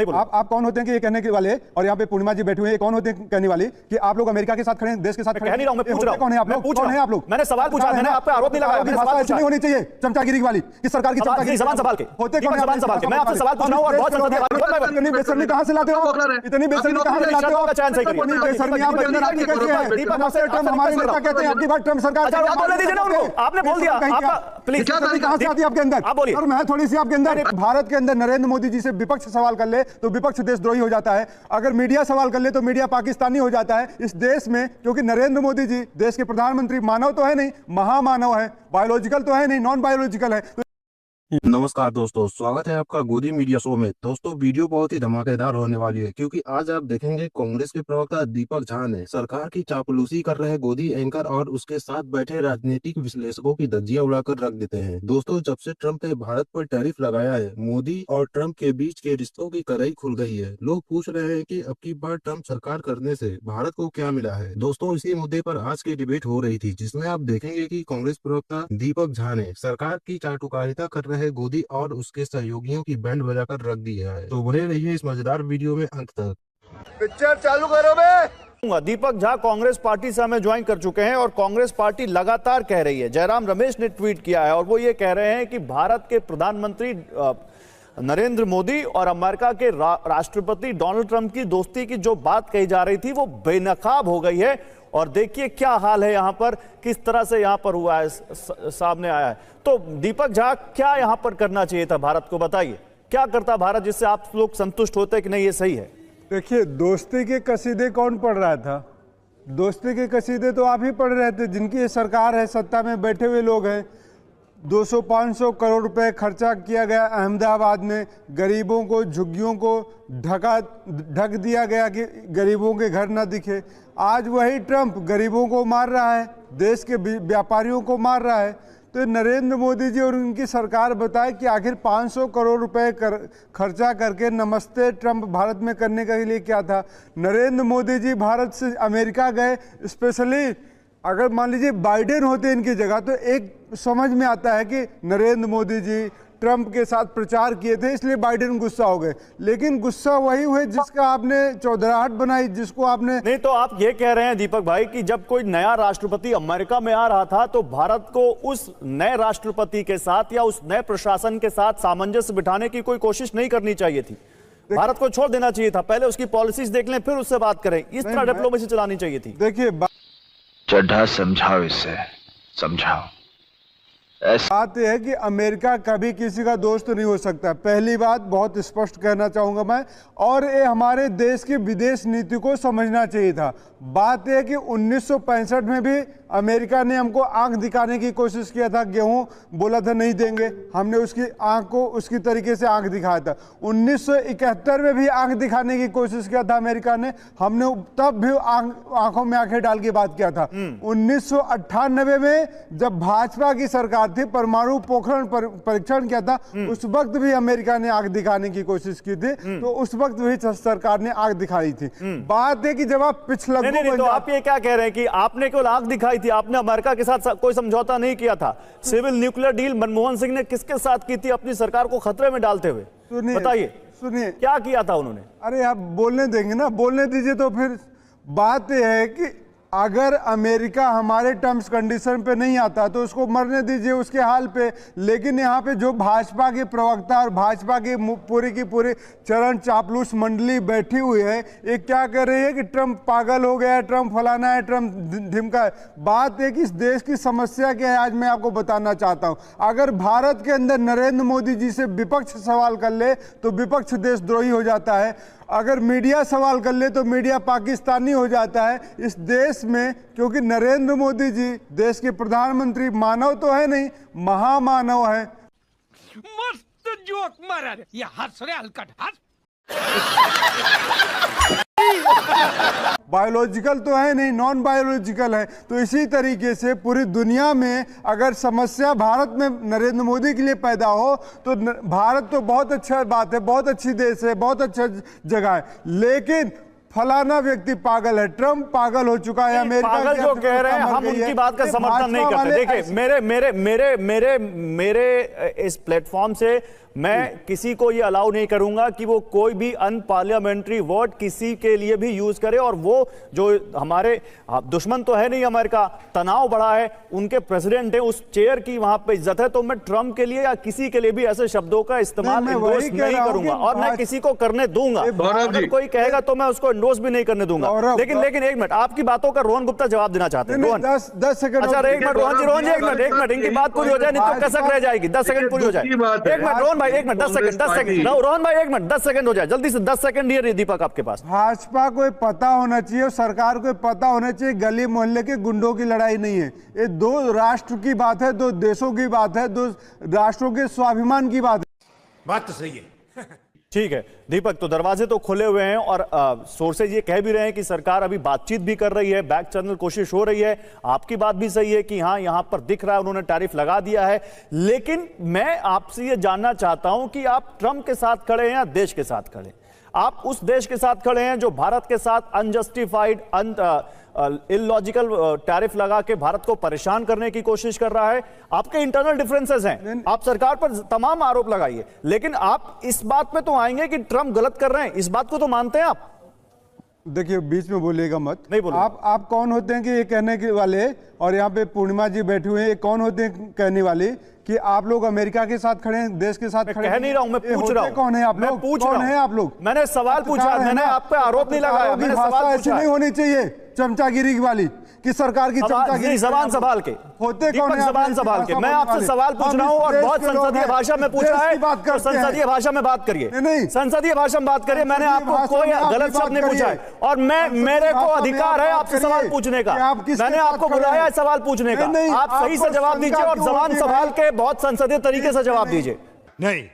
आप कौन होते हैं कि ये कहने के वाले, और यहाँ पे पूर्णिमा जी बैठे हुए हैं, कौन होते हैं कहने वाले कि आप लोग अमेरिका के साथ खड़े हैं, देश के साथ खड़े हैं? कह नहीं रहा हूं, मैं पूछ रहा हूं। कौन है आप लोग? कौन है आप लोग? मैंने सवाल पूछा, मैंने आप पे आरोप नहीं लगाया, मैंने सवाल पूछा। नहीं होनी चाहिए चमचागिरी वाली कि सरकार की चमचागिरी। जबान संभाल के होते कौन है? जबान संभाल के मैं आपसे सवाल पूछ रहा हूं और बहुत इतनी बेशर्मी कहां से लाते हो? इतनी बेशर्मी कहां से लाते हो? इतनी बेशर्मी आप अंदर आती कैसे है? ट्रंप हमारे नेता कहते हैं आपकी बात ट्रंप सरकार। बोलने दीजिए ना उनको, आपने बोल दिया। प्लीज कहां से आती है आपके अंदर? आप बोलिए। और मैं थोड़ी सी आपके अंदर, भारत के अंदर नरेंद्र मोदी जी से विपक्ष सवाल कर ले तो विपक्ष देशद्रोही हो जाता है, अगर मीडिया सवाल कर ले तो मीडिया पाकिस्तानी हो जाता है इस देश में, क्योंकि नरेंद्र मोदी जी देश के प्रधानमंत्री मानव तो है नहीं, महामानव है, बायोलॉजिकल तो है नहीं, नॉन बायोलॉजिकल है। नमस्कार दोस्तों, स्वागत है आपका गोदी मीडिया शो में। दोस्तों वीडियो बहुत ही धमाकेदार होने वाली है, क्योंकि आज आप देखेंगे कांग्रेस के प्रवक्ता दीपक झा ने सरकार की चापलूसी कर रहे गोदी एंकर और उसके साथ बैठे राजनीतिक विश्लेषकों की धज्जियां उड़ाकर रख देते हैं। दोस्तों जब से ट्रंप ने भारत पर टैरिफ लगाया है, मोदी और ट्रंप के बीच के रिश्तों की कड़ाई खुल गई है। लोग पूछ रहे हैं कि अब की बार ट्रंप सरकार करने से भारत को क्या मिला है। दोस्तों इसी मुद्दे पर आज की डिबेट हो रही थी, जिसमें आप देखेंगे कि कांग्रेस प्रवक्ता दीपक झा ने सरकार की चाटुकारिता कर रहे गोदी और उसके सहयोगियों की बैंड बजाकर रख दी है। तो बने रहिए इस मजेदार वीडियो में अंत तक। पिक्चर चालू करो बे। दीपक झा कांग्रेस पार्टी से हमें ज्वाइन कर चुके हैं और कांग्रेस पार्टी लगातार कह रही है, जयराम रमेश ने ट्वीट किया है और वो ये कह रहे हैं कि भारत के प्रधानमंत्री नरेंद्र मोदी और अमेरिका के राष्ट्रपति डोनाल्ड ट्रंप की दोस्ती की जो बात कही जा रही थी वो बेनकाब हो गई है। और देखिए क्या हाल है यहाँ पर, किस तरह से यहाँ पर हुआ है, सामने आया है। तो दीपक झा क्या यहाँ पर करना चाहिए था भारत को, बताइए क्या करता भारत जिससे आप लोग संतुष्ट होते कि नहीं ये सही है? देखिए, दोस्ती के कसीदे कौन पढ़ रहा था? दोस्ती के कसीदे तो आप ही पढ़ रहे थे, जिनकी ये सरकार है, सत्ता में बैठे हुए लोग हैं। 200-500 करोड़ रुपए खर्चा किया गया अहमदाबाद में, गरीबों को, झुग्गियों को ढक दिया गया कि गरीबों के घर ना दिखे। आज वही ट्रंप गरीबों को मार रहा है, देश के व्यापारियों को मार रहा है। तो नरेंद्र मोदी जी और उनकी सरकार बताए कि आखिर 500 करोड़ रुपए खर्चा करके नमस्ते ट्रंप भारत में करने के लिए क्या था? नरेंद्र मोदी जी भारत से अमेरिका गए, स्पेशली अगर मान लीजिए बाइडेन होते इनकी जगह तो एक समझ में आता है कि नरेंद्र मोदी जी ट्रंप के साथ प्रचार किए थे इसलिए बाइडेन गुस्सा हो गए, लेकिन गुस्सा वही हुए जिसका आपने चौधराहट बनाई, जिसको आपने नहीं। तो आप ये कह रहे हैं दीपक भाई कि जब कोई नया राष्ट्रपति अमेरिका में आ रहा था तो भारत को उस नए राष्ट्रपति के साथ या उस नए प्रशासन के साथ सामंजस्य बिठाने की कोई कोशिश नहीं करनी चाहिए थी? भारत को छोड़ देना चाहिए था, पहले उसकी पॉलिसीज देख लें फिर उससे बात करें, इस तरह डिप्लोमेसी चलानी चाहिए थी। देखिए चड्ढा समझाओ, इससे समझाओ। बात यह है कि अमेरिका कभी किसी का दोस्त नहीं हो सकता, पहली बात बहुत स्पष्ट कहना चाहूंगा मैं, और ये हमारे देश की विदेश नीति को समझना चाहिए था। बात यह है कि 1965 में भी अमेरिका ने हमको आंख दिखाने की कोशिश किया था, गेहूं बोला था नहीं देंगे, हमने उसकी आंख को उसकी तरीके से आंख दिखाया था। 1971 में भी आंख दिखाने की कोशिश किया था अमेरिका ने, हमने तब भी आंखों में आंखें डाल के बात किया था। 1998 में जब भाजपा की सरकार थी, परमाणु पोखरण परीक्षण किया था, उस वक्त भी अमेरिका ने आंख दिखाने की कोशिश की थी, तो उस वक्त भी सरकार ने आंख दिखाई थी। बात है कि जब आप पिछला नहीं, तो आप ये क्या कह रहे हैं कि आपने केवल आंख दिखाई थी, आपने अमेरिका के साथ कोई समझौता नहीं किया था? Civil nuclear deal Manmohan Singh ने किसके साथ की थी अपनी सरकार को खतरे में डालते हुए? बताइए, सुनिए क्या किया था उन्होंने? अरे आप बोलने देंगे ना, बोलने दीजिए। तो फिर बात यह है कि अगर अमेरिका हमारे टर्म्स कंडीशन पे नहीं आता तो उसको मरने दीजिए उसके हाल पे। लेकिन यहाँ पे जो भाजपा के प्रवक्ता और भाजपा की पूरी चरण चापलूस मंडली बैठी हुई है, ये क्या कर रही है कि ट्रंप पागल हो गया है, ट्रंप फलाना है, ट्रंप ढिमका है। बात है कि इस देश की समस्या क्या है, आज मैं आपको बताना चाहता हूँ। अगर भारत के अंदर नरेंद्र मोदी जी से विपक्ष सवाल कर ले तो विपक्ष देशद्रोही हो जाता है, अगर मीडिया सवाल कर ले तो मीडिया पाकिस्तानी हो जाता है इस देश में, क्योंकि नरेंद्र मोदी जी देश के प्रधानमंत्री मानव तो है नहीं, महामानव है। मस्त जोक मारा रे, ये हंस रे हलकट हंस। बायोलॉजिकल तो है नहीं, नॉन बायोलॉजिकल है। तो इसी तरीके से पूरी दुनिया में अगर समस्या भारत में नरेंद्र मोदी के लिए पैदा हो तो भारत तो बहुत अच्छा बात है, बहुत अच्छी देश है, बहुत अच्छा जगह है, लेकिन फलाना व्यक्ति पागल है, ट्रंप पागल हो चुका है, अमेरिका पागल जो कह रहे हैं हम उनकी बात का समर्थन नहीं करते। देखिए मेरे इस प्लेटफॉर्म से मैं किसी को ये अलाउ नहीं करूंगा कि वो कोई भी अनपार्लियामेंट्री वर्ड किसी के लिए भी यूज करे। और वो जो हमारे दुश्मन तो है नहीं अमेरिका, तनाव बढ़ा है, उनके प्रेसिडेंट है, उस चेयर की वहां पे इज्जत है, तो मैं ट्रंप के लिए या किसी के लिए भी ऐसे शब्दों का इस्तेमाल एंडोर्स नहीं करूंगा और मैं किसी को करने दूंगा। अगर कोई कहेगा तो मैं उसको एंडोर्स भी नहीं करने दूंगा। लेकिन एक मिनट, आपकी बातों का रोहन गुप्ता जवाब देना चाहते हैं। रोहन 10 सेकंड। अच्छा एक मिनट रोहन जी, एक मिनट इनकी बात पूरी हो जाए, नहीं तो कसक रह जाएगी। 10 सेकंड पूरी हो जाए। एक मिनट रोहन भाई, एक मिनट 10 सेकंड रोहन भाई, एक मिनट 10 सेकंड हो जाए, जल्दी से 10 सेकंड ये दीपक आपके पास। भाजपा को पता होना चाहिए, सरकार को पता होना चाहिए, गली मोहल्ले के गुंडों की लड़ाई नहीं है। ये दो राष्ट्र की बात है, दो देशों की बात है, दो राष्ट्रों के स्वाभिमान की बात है। बात तो सही है। ठीक है दीपक, तो दरवाजे तो खुले हुए हैं और सोर्सेज ये कह भी रहे हैं कि सरकार अभी बातचीत भी कर रही है, बैक चैनल कोशिश हो रही है। आपकी बात भी सही है कि हाँ यहां पर दिख रहा है उन्होंने टैरिफ लगा दिया है। लेकिन मैं आपसे ये जानना चाहता हूं कि आप ट्रंप के साथ खड़े हैं या देश के साथ खड़े हैं? आप उस देश के साथ खड़े हैं जो भारत के साथ अनजस्टिफाइड इलॉजिकल टैरिफ लगा के भारत को परेशान करने की कोशिश कर रहा है। आपके इंटरनल डिफरेंसेस हैं, आप सरकार पर तमाम आरोप लगाइए, लेकिन आप इस बात पे तो आएंगे कि ट्रंप गलत कर रहे हैं, इस बात को तो मानते हैं आप? देखिए बीच में बोलिएगा मत। नहीं बोलूंगा। आप कौन होते हैं कि ये कहने के वाले, और यहाँ पे पूर्णिमा जी बैठे हुए हैं, ये कौन होते हैं कहने वाले कि आप लोग अमेरिका के साथ खड़े हैं, देश के साथ खड़े? कह नहीं रहा हूं, मैं पूछ रहा हूं। कौन है आप लोग? कौन है आप लोग? मैंने सवाल पूछा, मैंने आप पे आरोप नहीं लगाया, मैंने सवाल ऐसी नहीं होनी चाहिए चमचागिरी वाली कि सरकार की चमचागिरी। जबान संभाल के होते कौन है? जबान संभाल के। मैं आपसे सवाल पूछ रहा हूं और बहुत संसदीय भाषा में पूछ रहा है, तो संसदीय भाषा में बात करिए। नहीं, संसदीय भाषा में बात करिए। मैंने आपको कोई गलत शब्द नहीं पूछा है और मेरे को अधिकार है आपसे सवाल पूछने का। मैंने आपको बुलाया है सवाल पूछने का, आप सही से जवाब दीजिए और जबान संभाल के बहुत संसदीय तरीके से जवाब दीजिए। नहीं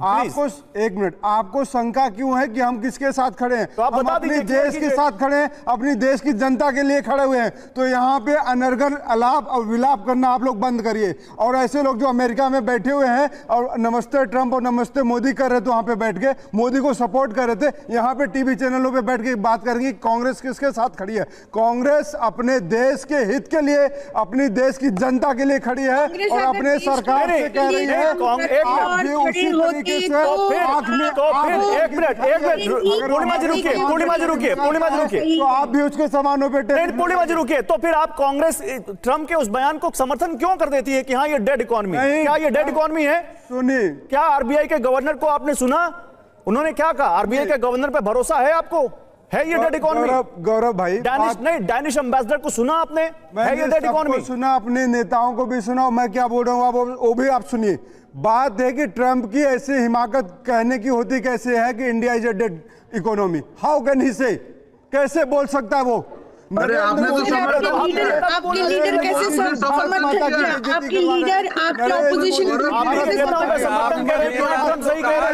आपको एक मिनट, आपको शंका क्यों है कि हम किसके साथ खड़े हैं? तो आप हम बता अपने दीजिए, देश के साथ खड़े हैं, अपनी देश की जनता के लिए खड़े हुए हैं। तो यहाँ पे अनर्गल अलाप और विलाप करना आप लोग बंद करिए। और ऐसे लोग जो अमेरिका में बैठे हुए हैं और नमस्ते ट्रंप और नमस्ते मोदी कर रहे थे, वहां पे बैठ के मोदी को सपोर्ट कर रहे थे, यहाँ पे टीवी चैनलों पे बैठ के बात करेंगे कांग्रेस किसके साथ खड़ी है। कांग्रेस अपने देश के हित के लिए, अपनी देश की जनता के लिए खड़ी है और अपने सरकार से कह रही है उसी तरीके से। पूर्णिमा जी रुकिए। तो आप भी उसके समानों पे पूर्णिमा जी रुकिए। तो फिर आप कांग्रेस ट्रंप के उस बयान को समर्थन क्यों कर देती है कि हाँ ये डेड इकोनॉमी? क्या ये डेड इकोनॉमी है? सुनिए, क्या आरबीआई के गवर्नर को आपने सुना? उन्होंने क्या कहा? आरबीआई के गवर्नर पे भरोसा है आपको? है ये डेड इकोनॉमी? गौरव भाई, डैनिश एम्बेसडर को सुना आपने? है ये डेड इकोनॉमी? सुना, अपने नेताओं को भी सुना। मैं क्या बोल रहा हूँ वो भी आप सुनिए। बात है कि ट्रंप की ऐसी हिमाकत कहने की होती कैसे है कि India is a dead economy? How can he से? कैसे बोल सकता है वो? अरे आपने तो आपके लीडर कैसे समर्थन किया? आपके लीडर आपके ऑपोजिशन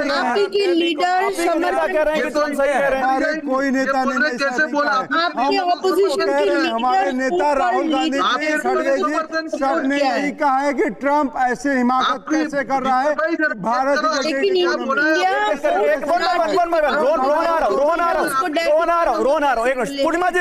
आपके लीडर समर्थन कह रहे हैं कि तुम सही कह रहे हैं। हमारे कोई नेता ने कैसे बोला? आपके ऑपोजिशन के लीडर, हमारे नेता राहुल गांधी सबने यही कहा है कि ट्रंप ऐसे हिमाकत कैसे कर रहा है भारत पूर्णिमा जी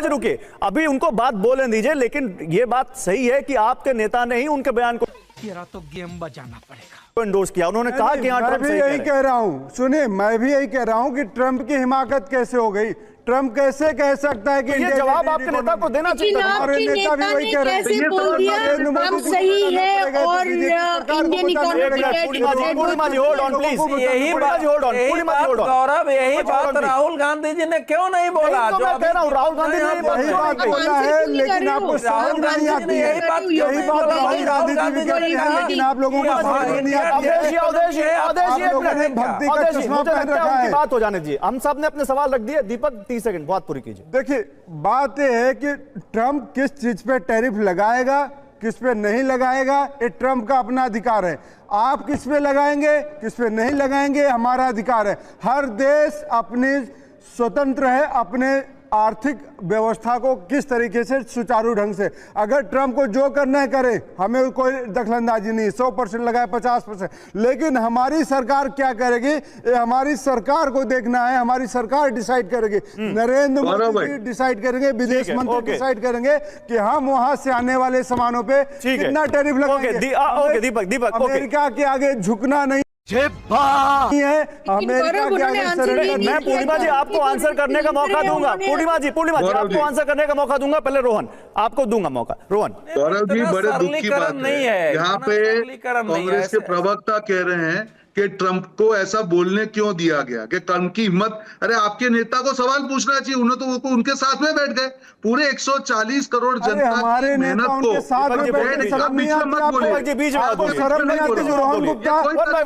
रुकिए, अभी उनको बात बोलने दीजिए। लेकिन ये बात सही है कि आपके नेता ने ही उनके बयान को तेरा तो गेम बजाना पड़ेगा एंडोर्स किया। उन्होंने कहा कि मैं भी यही कह रहा हूं, सुनिए, मैं भी यही कह रहा हूं कि ट्रंप की हिमाकत कैसे हो गई? ट्रंप कैसे कह सकता है कि ये जवाब आपके नेता को देना चाहिए। हमारे नेता भी वही कह रहे हैं। कैसे बोल दिया हम सही है और Indian economy. Purnima ji hold on please. यही बात गौरव, यही बात राहुल गांधी जी ने क्यों नहीं बोला? जो मैं कह रहा हूं राहुल गांधी ने यही बात बोला है, लेकिन आपको समझ नहीं आती है। यही बात राहुल गांधी जी भी कहते हैं, लेकिन आप लोगों को समझ नहीं आती है। भक्ति का चश्मा पहन रखा है। बात हो जाने दीजिए, हम सब ने अपने सवाल रख दिए। दीपक 30 सेकंड बात पूरी कीजिए। देखिए, बात यह है कि ट्रंप किस चीज पे टैरिफ लगाएगा, किस पे नहीं लगाएगा, ये ट्रंप का अपना अधिकार है। आप किस पे लगाएंगे, किस पे नहीं लगाएंगे, हमारा अधिकार है। हर देश अपनी स्वतंत्र है अपने आर्थिक व्यवस्था को किस तरीके से सुचारू ढंग से, अगर ट्रंप को जो करना है करे, हमें कोई दखलंदाजी नहीं, 100% लगाए 50%, लेकिन हमारी सरकार क्या करेगी ये हमारी सरकार को देखना है, हमारी सरकार डिसाइड करेगी, नरेंद्र मोदी डिसाइड करेंगे, विदेश मंत्री डिसाइड करेंगे कि हम वहां से आने वाले सामानों पे कितना टैरिफ लगाएंगे। दीपक, अमेरिका के आगे झुकना नहीं है, अमेरिका के आगे। मैं पूर्णिमा जी आपको आंसर करने का मौका दूंगा, पूर्णिमा जी आपको आंसर करने का मौका दूंगा, पहले रोहन आपको दूंगा मौका। रोहन। गौरव जी, बड़े दुख की बात है यहाँ पे कांग्रेस के प्रवक्ता कह रहे हैं कि ट्रंप को ऐसा बोलने क्यों दिया गया, कि ट्रंप की हिम्मत, अरे आपके नेता को सवाल पूछना चाहिए, उन्हें तो वो उनके साथ में बैठ गए, पूरे 140 करोड़ जनता की मेहनत को साथ में बैठ शर्म नहीं आती, बीच में आपको शर्म नहीं आती, जो रोहन को क्या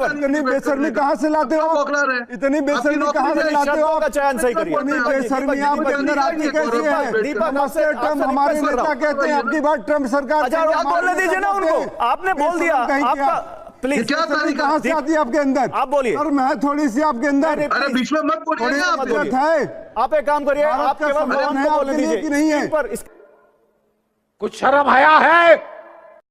इतनी बेशर्मी कहाँ से लाते हो, इतनी बेशर्मी कहाँ से लाते हो, चयन सही करिए, इतनी बेशर्मी आपके अंदर आती कैसी है? ट्रंप हमारे नेता कहते हैं आपकी बात ट्रंप सरकार, बोलने दीजिए ना उनको, आपने बोल दिया, आपका प्लीज क्या तारीख कहां से आती है आपके अंदर? आप बोलिए। और मैं थोड़ी सी आपके अंदर, अरे बीच में मत बोलिए, आप एक काम करिए, आप केवल रोहन को बोलने दीजिए कि नहीं है, कुछ शर्म आया है?